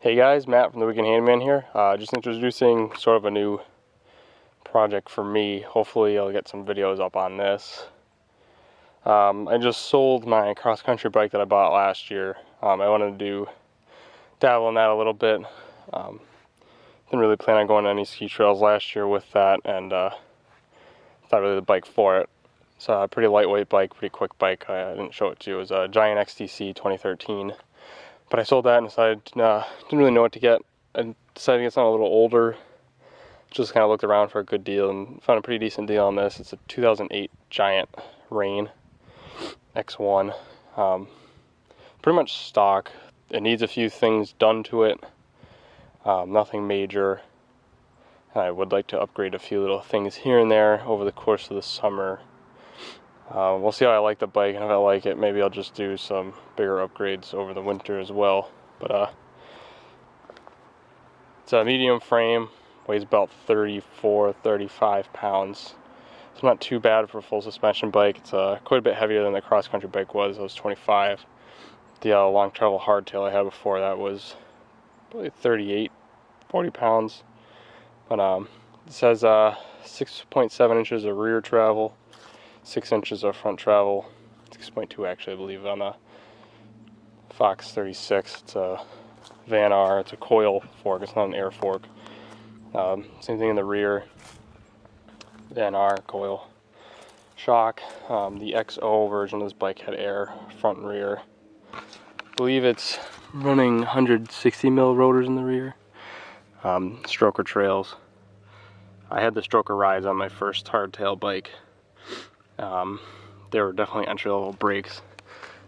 Hey guys, Matt from the Weekend Handyman here. Just introducing sort of a new project for me. Hopefully I'll get some videos up on this. I just sold my cross-country bike that I bought last year. I wanted to dabble in that a little bit. Didn't really plan on going on any ski trails last year with that, and it's not really the bike for it. It's a pretty lightweight bike, pretty quick bike. I didn't show it to you. It was a Giant XTC 2013. But I sold that and decided, didn't really know what to get. I decided to get something a little older. Just kind of looked around for a good deal and found a pretty decent deal on this. It's a 2008 Giant Rain X1. Pretty much stock. It needs a few things done to it. Nothing major. I would like to upgrade a few little things here and there over the course of the summer. We'll see how I like the bike, and if I like it, maybe I'll just do some bigger upgrades over the winter as well. But it's a medium frame, weighs about 35 pounds. It's not too bad for a full suspension bike. It's quite a bit heavier than the cross-country bike was. It was 25. The long travel hardtail I had before that was probably 40 pounds. But it says 6.7 inches of rear travel. 6 inches of front travel, 6.2 actually I believe on the Fox 36. It's a Van R, it's a coil fork, it's not an air fork. Same thing in the rear, Van R coil shock. The XO version of this bike had air, front and rear. I believe it's running 160 mil rotors in the rear. Stroker trails. I had the stroker rides on my first hardtail bike. They were definitely entry-level brakes.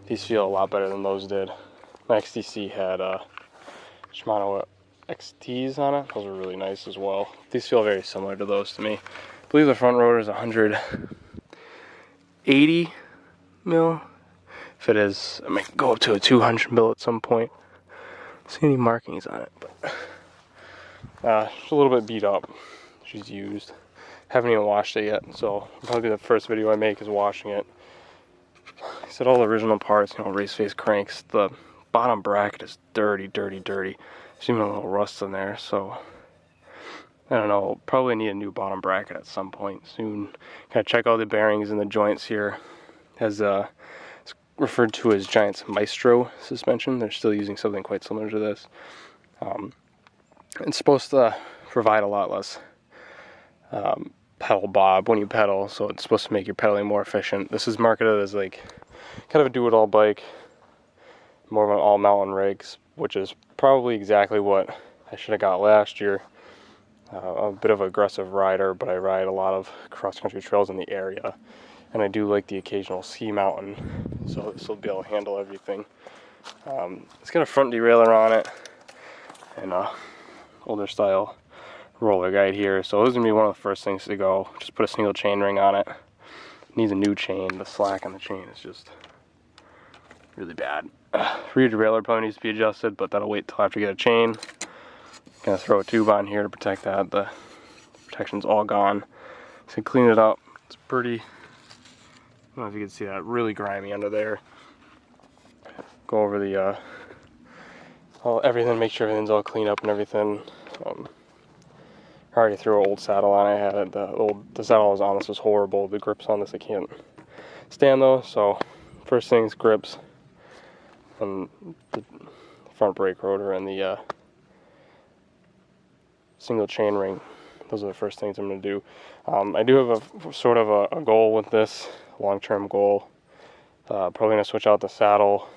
These feel a lot better than those did. My XTC had Shimano XTs on it. Those were really nice as well. These feel very similar to those to me. I believe the front rotor is 180 mil. If it is, I might go up to a 200 mil at some point. I don't see any markings on it, but it's a little bit beat up. She's used. Haven't even washed it yet, so probably the first video I make is washing it. I said all the original parts, race face cranks. The bottom bracket is dirty. There's even a little rust in there, so I don't know. Probably need a new bottom bracket at some point soon. Gotta check all the bearings and the joints here. It's referred to as Giant's Maestro Suspension. They're still using something quite similar to this. It's supposed to provide a lot less pedal bob when you pedal, so it's supposed to make your pedaling more efficient. This is marketed as like kind of a do-it-all bike, more of an all-mountain rig, which is probably exactly what I should have got last year. I'm a bit of an aggressive rider, but I ride a lot of cross-country trails in the area, and I do like the occasional ski mountain, so this will be able to handle everything. It's got a front derailleur on it, and older style roller guide here, so this is gonna be one of the first things to go. Just put a single chain ring on it. It needs a new chain. The slack on the chain is just really bad. Rear derailleur probably needs to be adjusted, but that'll wait till after I get a chain. Gonna throw a tube on here to protect that. The protection's all gone. So clean it up. It's pretty, I don't know if you can see that, really grimy under there. Go over the everything, make sure everything's all cleaned up and everything. I already threw an old saddle on. I had it. The saddle I was on this was horrible. The grips on this I can't stand those. So first things, grips, and the front brake rotor and the single chain ring. Those are the first things I'm going to do. I do have a sort of a goal with this, long-term goal. Probably going to switch out the saddle.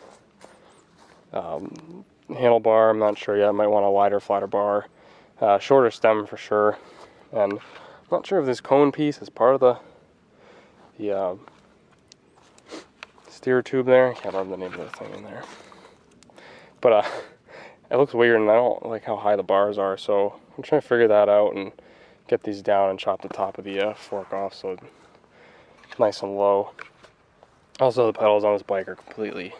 Handlebar, I'm not sure yet. I might want a wider, flatter bar. Shorter stem for sure, and I'm not sure if this cone piece is part of the steer tube there. I can't remember the name of the thing in there, but it looks weird, and I don't like how high the bars are, so I'm trying to figure that out and get these down and chop the top of the fork off so it's nice and low. Also, the pedals on this bike are completely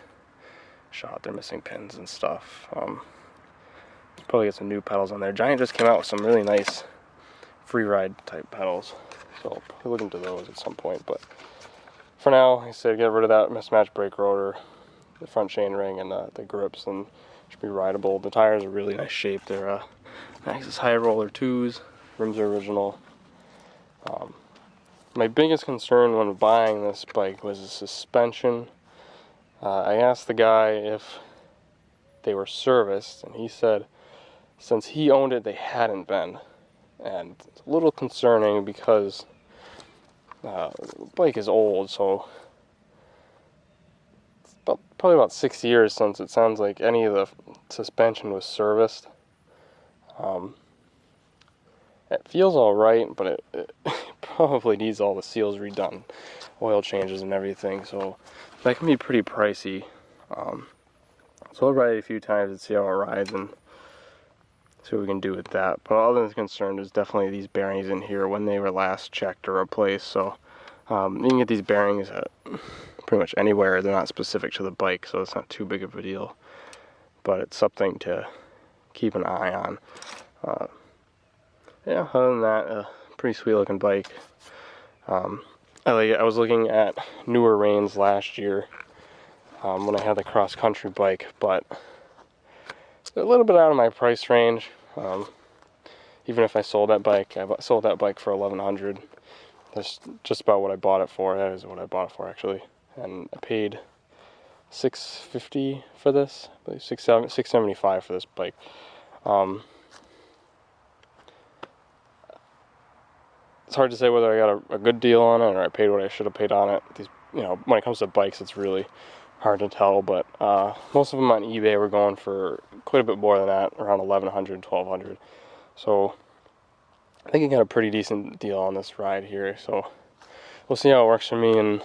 shot. They're missing pins and stuff. Probably get some new pedals on there. Giant just came out with some really nice free ride type pedals, so I'll probably look into those at some point. But for for now, like I said, get rid of that mismatched brake rotor, the front chain ring, and the grips, and Should be rideable. The tires are really nice shape. They're Maxxis High Roller 2s. Rims are original. My biggest concern when buying this bike was the suspension. I asked the guy if they were serviced, and he said since he owned it, they hadn't been. And it's a little concerning because the bike is old, so it's probably about 6 years since it sounds like any of the suspension was serviced. It feels alright, but it probably needs all the seals redone, oil changes and everything, so that can be pretty pricey. So I'll ride it a few times and see how it rides and see what we can do with that. But other than concerned is definitely these bearings in here when they were last checked or replaced. So you can get these bearings at pretty much anywhere. They're not specific to the bike, so it's not too big of a deal. But it's something to keep an eye on. Yeah, other than that, pretty sweet looking bike. I was looking at newer Reigns last year when I had the cross country bike, but a little bit out of my price range. Even if I sold that bike, I sold that bike for $1,100. That's just about what I bought it for. That is what I bought it for actually, and I paid $650 for this. I believe $675 for this bike. It's hard to say whether I got a good deal on it or I paid what I should have paid on it. These, when it comes to bikes, it's really hard to tell. But most of them on eBay were going for quite a bit more than that, around $1,100, $1,200. So I think I got a pretty decent deal on this ride here. So we'll see how it works for me, and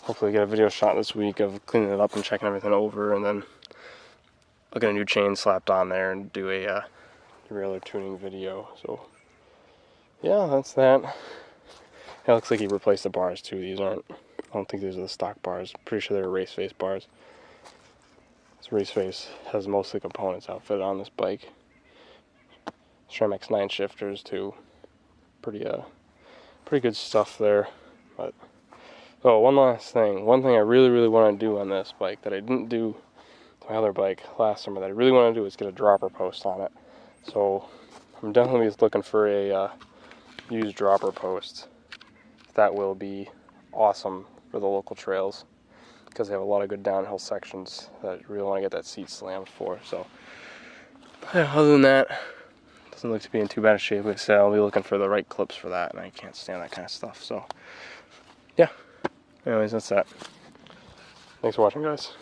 hopefully get a video shot this week of cleaning it up and checking everything over, and then I'll get a new chain slapped on there and do a regular tuning video. So yeah, that's that. It looks like he replaced the bars too. These aren't, I don't think these are the stock bars. I'm pretty sure they're race face bars. This race face has most of the components outfitted on this bike. Stram X9 shifters too. Pretty good stuff there. But oh, one last thing. One thing I really want to do on this bike that I didn't do to my other bike last summer that I really want to do is get a dropper post on it. So I'm definitely looking for a used dropper post. That will be awesome for the local trails because they have a lot of good downhill sections that I really want to get that seat slammed for. So yeah, other than that, doesn't look to be in too bad a shape. Like I said, I'll be looking for the right clips for that, and I can't stand that kind of stuff. So yeah, anyways, that's that. Thanks for watching, guys.